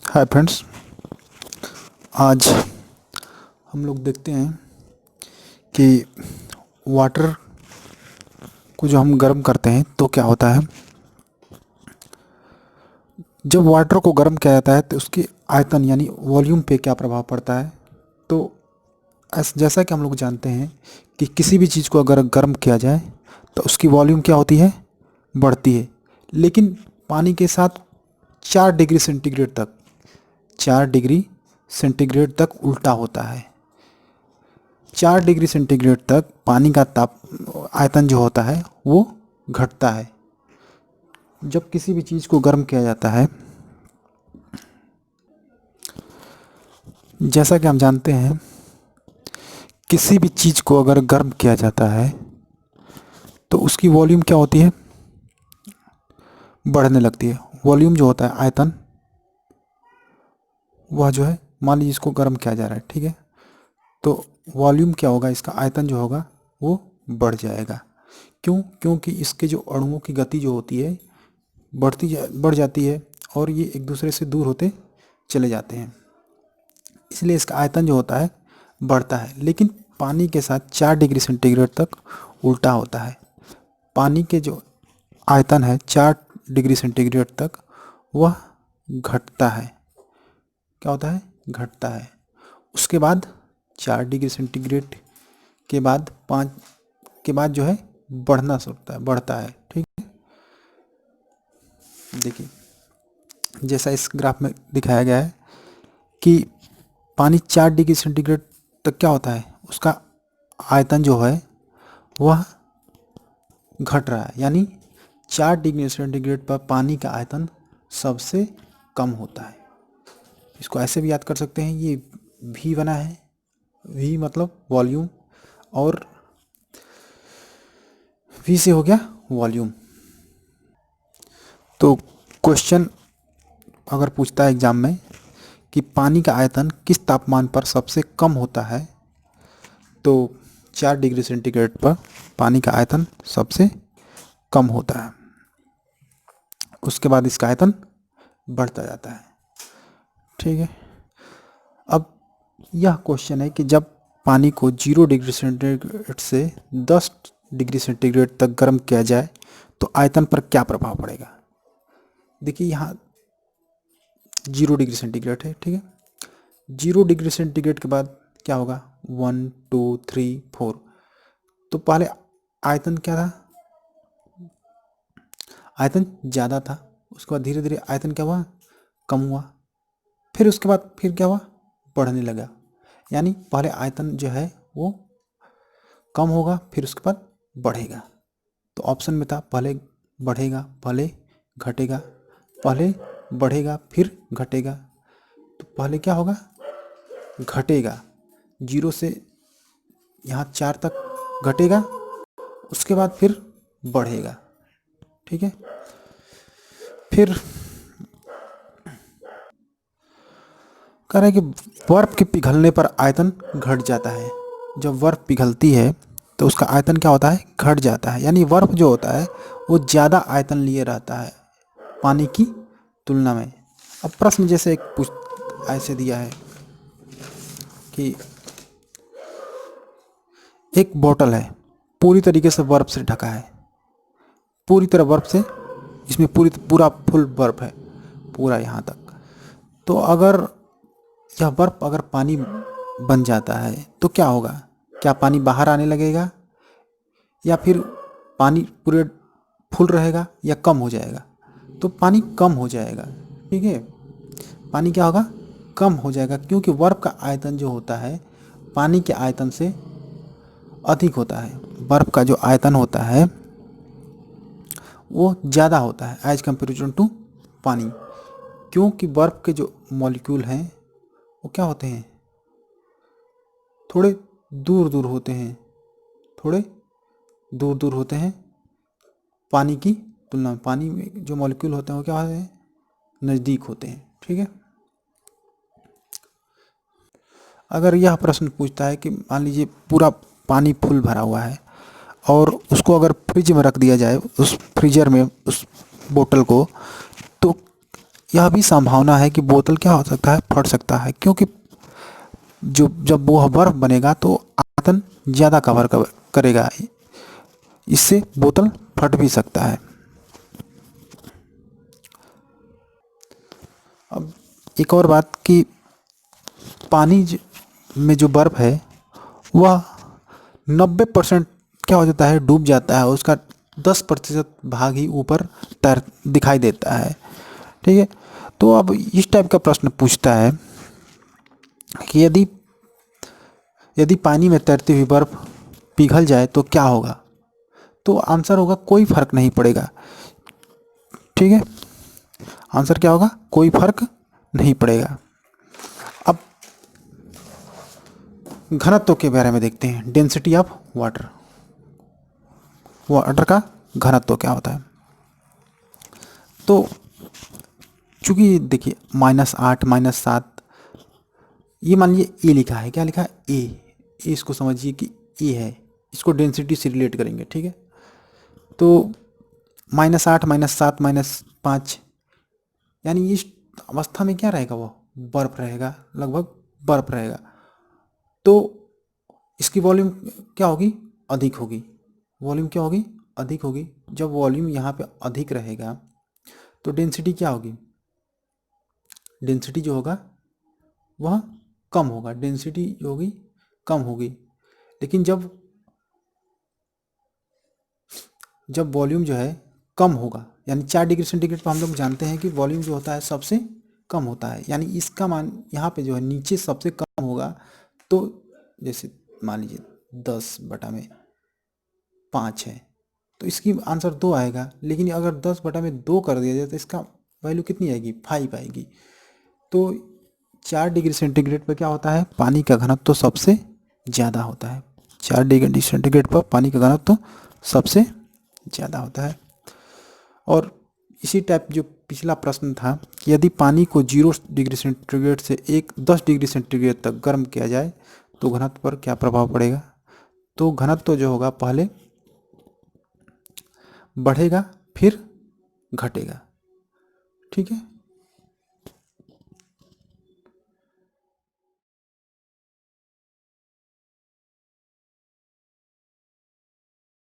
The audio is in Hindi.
Hi friends. आज हम लोग देखते हैं कि वाटर को जो हम गर्म करते हैं तो क्या होता है। जब वाटर को गर्म किया जाता है तो उसकी आयतन यानी वॉल्यूम पे क्या प्रभाव पड़ता है। तो जैसा कि हम लोग जानते हैं कि किसी भी चीज़ को अगर गर्म किया जाए तो उसकी वॉल्यूम क्या होती है, बढ़ती है। लेकिन पानी के साथ 4 डिग्री सेंटीग्रेड तक 4 डिग्री सेंटीग्रेड तक उल्टा होता है। 4 डिग्री सेंटीग्रेड तक पानी का ताप आयतन जो होता है वो घटता है। जब किसी भी चीज़ को गर्म किया जाता है, जैसा कि हम जानते हैं, किसी भी चीज़ को अगर गर्म किया जाता है तो उसकी वॉल्यूम क्या होती है, बढ़ने लगती है। वॉल्यूम जो होता है, आयतन, वह जो है, मान लीजिए इसको गर्म किया जा रहा है, ठीक है, तो वॉल्यूम क्या होगा, इसका आयतन जो होगा वो बढ़ जाएगा। क्यों? क्योंकि इसके जो अणुओं की गति जो होती है बढ़ जाती है और ये एक दूसरे से दूर होते चले जाते हैं, इसलिए इसका आयतन जो होता है बढ़ता है। लेकिन पानी के साथ 4 डिग्री सेंटीग्रेड तक उल्टा होता है। पानी के जो आयतन है 4 डिग्री सेंटीग्रेड तक वह घटता है। क्या होता है? घटता है। उसके बाद 4 डिग्री सेंटीग्रेड के बाद 5 के बाद जो है बढ़ता है। ठीक है, देखिए जैसा इस ग्राफ में दिखाया गया है कि पानी 4 डिग्री सेंटीग्रेड तक क्या होता है, उसका आयतन जो है वह घट रहा है। यानी 4 डिग्री सेंटीग्रेड पर पानी का आयतन सबसे कम होता है। इसको ऐसे भी याद कर सकते हैं, ये V बना है, V मतलब वॉल्यूम, और V से हो गया वॉल्यूम। तो क्वेश्चन अगर पूछता है एग्जाम में कि पानी का आयतन किस तापमान पर सबसे कम होता है, तो 4 डिग्री सेंटीग्रेड पर पानी का आयतन सबसे कम होता है। उसके बाद इसका आयतन बढ़ता जाता है। ठीक है, अब यह क्वेश्चन है कि जब पानी को 0 डिग्री सेंटीग्रेड से 10 डिग्री सेंटीग्रेड तक गर्म किया जाए तो आयतन पर क्या प्रभाव पड़ेगा। देखिए यहाँ 0 डिग्री सेंटीग्रेड है, ठीक है, 0 डिग्री सेंटीग्रेड के बाद क्या होगा, 1 2 3 4। तो पहले आयतन क्या था, आयतन ज़्यादा था। उसके बाद धीरे धीरे आयतन क्या हुआ, कम हुआ। फिर उसके बाद फिर क्या हुआ, बढ़ने लगा। यानी पहले आयतन जो है वो कम होगा, फिर उसके बाद बढ़ेगा। तो ऑप्शन में था पहले बढ़ेगा, पहले घटेगा, पहले बढ़ेगा फिर घटेगा। तो पहले क्या होगा, घटेगा, 0 से यहाँ 4 तक घटेगा, उसके बाद फिर बढ़ेगा। ठीक है, फिर कह रहे हैं कि बर्फ़ के पिघलने पर आयतन घट जाता है। जब बर्फ़ पिघलती है तो उसका आयतन क्या होता है, घट जाता है। यानी बर्फ़ जो होता है वो ज़्यादा आयतन लिए रहता है पानी की तुलना में। अब प्रश्न जैसे ऐसे दिया है कि एक बोतल है, पूरी तरीके से बर्फ़ से ढका है, पूरी तरह बर्फ़ से, इसमें पूरा फुल बर्फ़ है, पूरा यहाँ तक। तो अगर यह बर्फ़ अगर पानी बन जाता है तो क्या होगा, क्या पानी बाहर आने लगेगा या फिर पानी पूरे फुल रहेगा या कम हो जाएगा। तो पानी कम हो जाएगा। ठीक है, पानी क्या होगा, कम हो जाएगा, क्योंकि बर्फ़ का आयतन जो होता है पानी के आयतन से अधिक होता है। बर्फ़ का जो आयतन होता है वो ज़्यादा होता है एज कंपेरिजन टू पानी, क्योंकि बर्फ़ के जो मॉलिक्यूल हैं वो क्या होते हैं, थोड़े दूर दूर होते हैं, थोड़े दूर दूर होते हैं पानी की तुलना में। पानी में जो मॉलिक्यूल होते हैं वो क्या होते हैं, नज़दीक होते हैं। ठीक है, अगर यह प्रश्न पूछता है कि मान लीजिए पूरा पानी फुल भरा हुआ है और उसको अगर फ्रिज में रख दिया जाए, उस फ्रीजर में उस बोतल को, तो यह भी संभावना है कि बोतल क्या हो सकता है, फट सकता है, क्योंकि जो जब वो बर्फ बनेगा तो आयतन ज़्यादा करेगा, इससे बोतल फट भी सकता है। अब एक और बात कि पानी में जो बर्फ़ है वह 90% क्या हो जाता है, डूब जाता है, उसका 10% भाग ही ऊपर तैर दिखाई देता है। ठीक है, तो अब इस टाइप का प्रश्न पूछता है कि यदि यदि पानी में तैरती हुई बर्फ़ पिघल जाए तो क्या होगा। तो आंसर होगा कोई फर्क नहीं पड़ेगा। ठीक है, आंसर क्या होगा, कोई फर्क नहीं पड़ेगा। अब घनत्व के बारे में देखते हैं, डेंसिटी ऑफ वाटर। वाटर का घनत्व क्या होता है। तो चूंकि देखिए -8 -7, ये मान लीजिए ए लिखा है, क्या लिखा है, ए। इसको समझिए कि ए है, इसको डेंसिटी से रिलेट करेंगे। ठीक है, तो -8 -7 -5, यानी इस अवस्था में क्या रहेगा, वो बर्फ रहेगा, लगभग बर्फ रहेगा। तो इसकी वॉल्यूम क्या होगी, अधिक होगी। वॉल्यूम क्या होगी, अधिक होगी। जब वॉल्यूम यहाँ पे अधिक रहेगा तो डेंसिटी क्या होगी, डेंसिटी जो होगा वह कम होगा, डेंसिटी जो होगी कम होगी। लेकिन जब जब वॉल्यूम जो है कम होगा, यानी 4 डिग्री सेंटीग्रेड पर हम लोग जानते हैं कि वॉल्यूम जो होता है सबसे कम होता है, यानी इसका मान यहाँ पे जो है नीचे सबसे कम होगा। तो जैसे मान लीजिए 10/5 है, तो इसकी आंसर 2 आएगा। लेकिन अगर 10/2 कर दिया जाए तो इसका वैल्यू कितनी आएगी, 5 आएगी। तो 4 डिग्री सेंटीग्रेड पर क्या होता है, पानी का घनत्व तो सबसे ज़्यादा होता है। 4 डिग्री सेंटीग्रेड पर पानी का घनत्व तो सबसे ज़्यादा होता है। और इसी टाइप जो पिछला प्रश्न था कि यदि पानी को 0 डिग्री सेंटीग्रेड से 10 डिग्री सेंटीग्रेड तक गर्म किया जाए तो घनत्व पर क्या प्रभाव पड़ेगा। तो घनत्व जो होगा पहले बढ़ेगा फिर घटेगा। ठीक है।